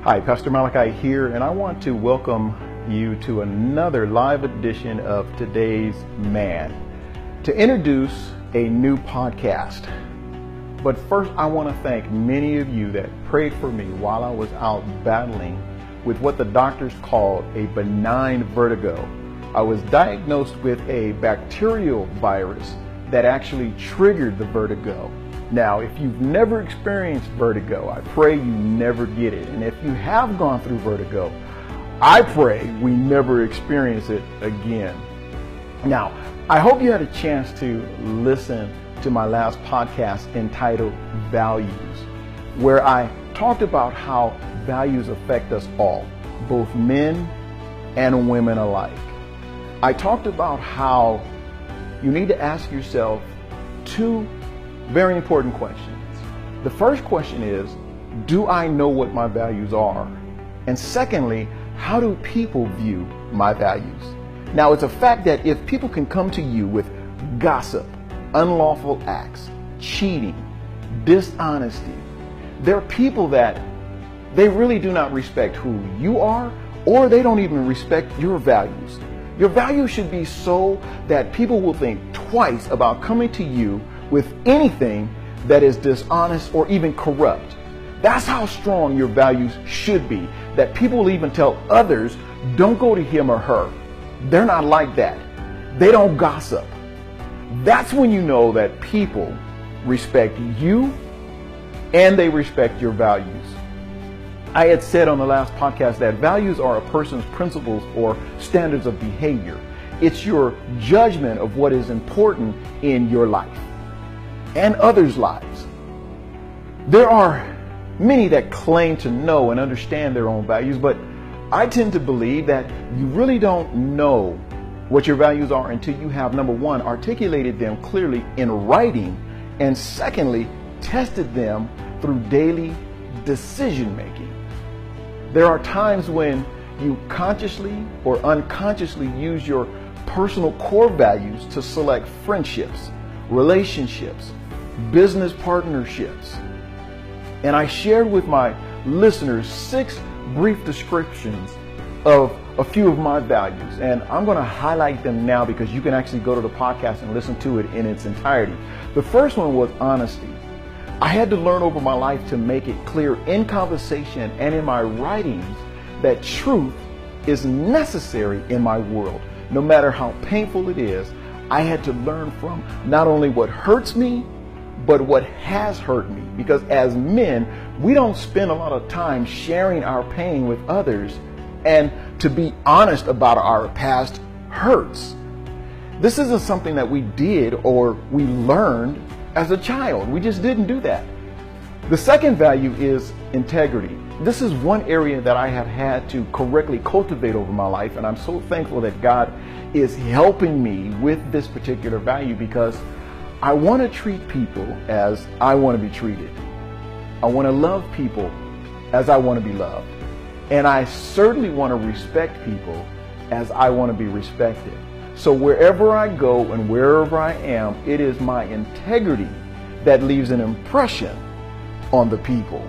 Hi, Pastor Malachi here, and I want to welcome you to another live edition of Today's Man to introduce a new podcast. But first, I want to thank many of you that prayed for me while I was out battling with what the doctors called a benign vertigo. I was diagnosed with a bacterial virus that actually triggered the vertigo. Now, if you've never experienced vertigo, I pray you never get it. And if you have gone through vertigo, I pray we never experience it again. Now, I hope you had a chance to listen to my last podcast entitled Values, where I talked about how values affect us all, both men and women alike. I talked about how you need to ask yourself two very important questions. The first question is, do I know what my values are? And secondly, how do people view my values? Now, it's a fact that if people can come to you with gossip, unlawful acts, cheating, dishonesty, there are people that they really do not respect who you are, or they don't even respect your values. Your values should be so that people will think twice about coming to you with anything that is dishonest or even corrupt. That's how strong your values should be, that people will even tell others, don't go to him or her. They're not like that. They don't gossip. That's when you know that people respect you and they respect your values. I had said on the last podcast that values are a person's principles or standards of behavior. It's your judgment of what is important in your life and others' lives. There are many that claim to know and understand their own values, but I tend to believe that you really don't know what your values are until you have, number one, articulated them clearly in writing, and secondly, tested them through daily decision making. There are times when you consciously or unconsciously use your personal core values to select friendships, relationships, business partnerships. And I shared with my listeners 6 brief descriptions of a few of my values. And I'm going to highlight them now because you can actually go to the podcast and listen to it in its entirety. The first one was honesty. I had to learn over my life to make it clear in conversation and in my writings that truth is necessary in my world. No matter how painful it is, I had to learn from not only what hurts me, but what has hurt me. Because as men, we don't spend a lot of time sharing our pain with others, and to be honest about our past hurts. This isn't something that we did or we learned as a child. We just didn't do that. The second value is integrity. This is one area that I have had to correctly cultivate over my life, and I'm so thankful that God is helping me with this particular value, because I want to treat people as I want to be treated. I want to love people as I want to be loved. And I certainly want to respect people as I want to be respected. So wherever I go and wherever I am, it is my integrity that leaves an impression on the people.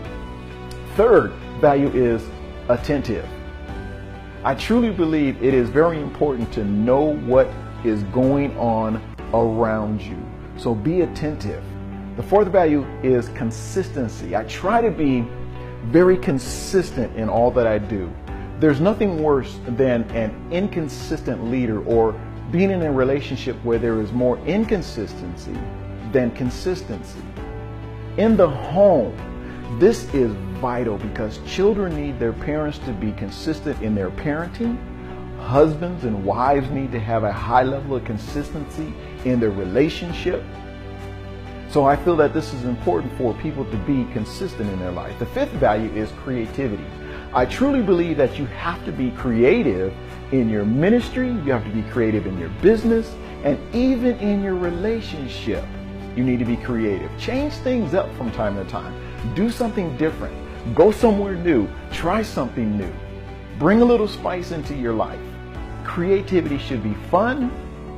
Third value is attentive. I truly believe it is very important to know what is going on around you. So be attentive. The fourth value is consistency. I try to be very consistent in all that I do. There's nothing worse than an inconsistent leader, or being in a relationship where there is more inconsistency than consistency. In the home, this is vital because children need their parents to be consistent in their parenting. Husbands and wives need to have a high level of consistency in their relationship. So I feel that this is important for people to be consistent in their life. The fifth value is creativity. I truly believe that you have to be creative in your ministry, you have to be creative in your business, and even in your relationship, you need to be creative. Change things up from time to time. Do something different. Go somewhere new. Try something new. Bring a little spice into your life. Creativity should be fun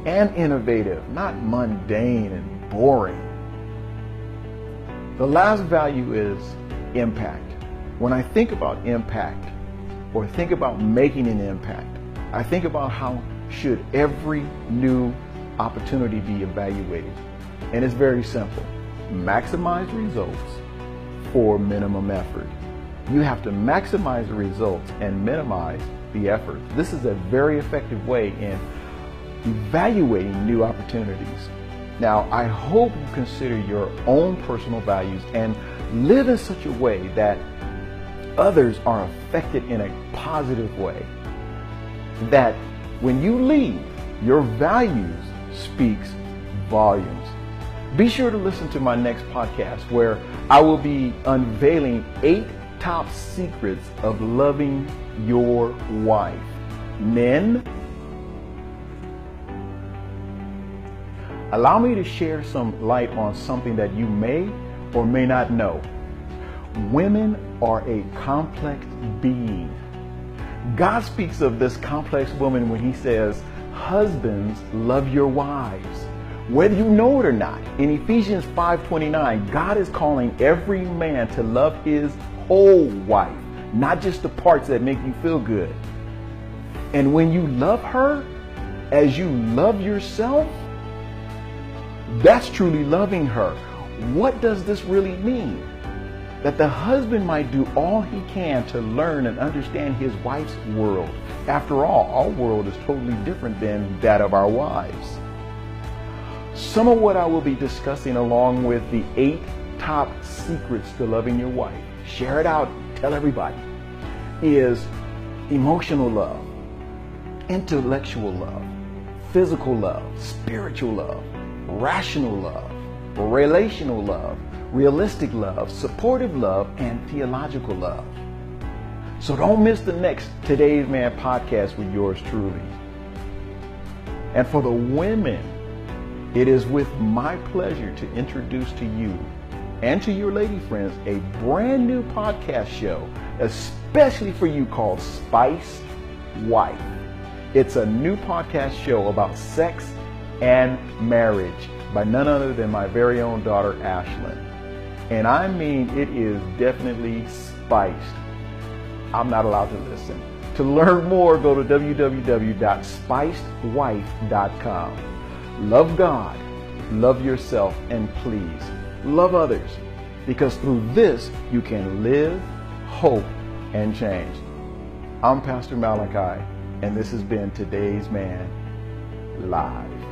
and innovative, not mundane and boring. The last value is impact. When I think about impact or think about making an impact, I think about how should every new opportunity be evaluated. And it's very simple. Maximize results for minimum effort. You have to maximize the results and minimize the effort. This is a very effective way in evaluating new opportunities. Now, I hope you consider your own personal values and live in such a way that others are affected in a positive way. That when you leave, your values speaks volumes. Be sure to listen to my next podcast where I will be unveiling 8 top secrets of loving your wife. Men, allow me to share some light on something that you may or may not know. Women are a complex being. God speaks of this complex woman when he says, husbands, love your wives. Whether you know it or not, in Ephesians 5:29, God is calling every man to love his whole wife, not just the parts that make you feel good. And when you love her as you love yourself, that's truly loving her. What does this really mean? That the husband might do all he can to learn and understand his wife's world. After all, our world is totally different than that of our wives. Some of what I will be discussing along with the 8 top secrets to loving your wife, share it out, tell everybody, is emotional love, intellectual love, physical love, spiritual love, rational love, relational love, realistic love, supportive love, and theological love. So don't miss the next Today's Man podcast with yours truly. And for the women, it is with my pleasure to introduce to you and to your lady friends a brand new podcast show, especially for you, called Spiced Wife. It's a new podcast show about sex and marriage by none other than my very own daughter, Ashlyn. And I mean, it is definitely spiced. I'm not allowed to listen. To learn more, go to www.spicedwife.com. Love God, love yourself, and please love others, because through this you can live, hope, and change. I'm Pastor Malachi, and this has been Today's Man Live.